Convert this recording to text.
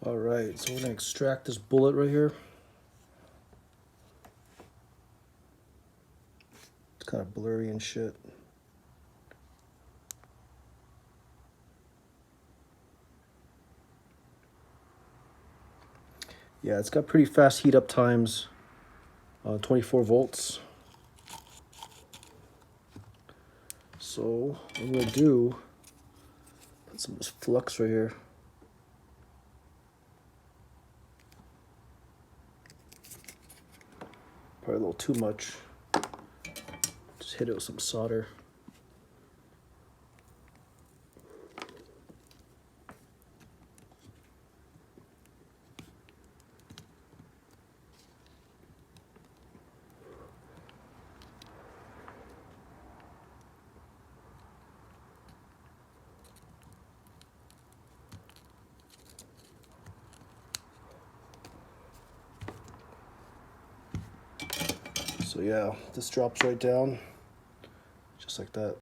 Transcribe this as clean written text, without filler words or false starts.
All right, so we're gonna extract this bullet right here. It's kind of blurry and shit. Yeah, it's got pretty fast heat up times, 24 volts. So what I'm gonna do, put some of this flux right here. Probably a little too much. Just hit it with some solder. So yeah, this drops right down, just like that.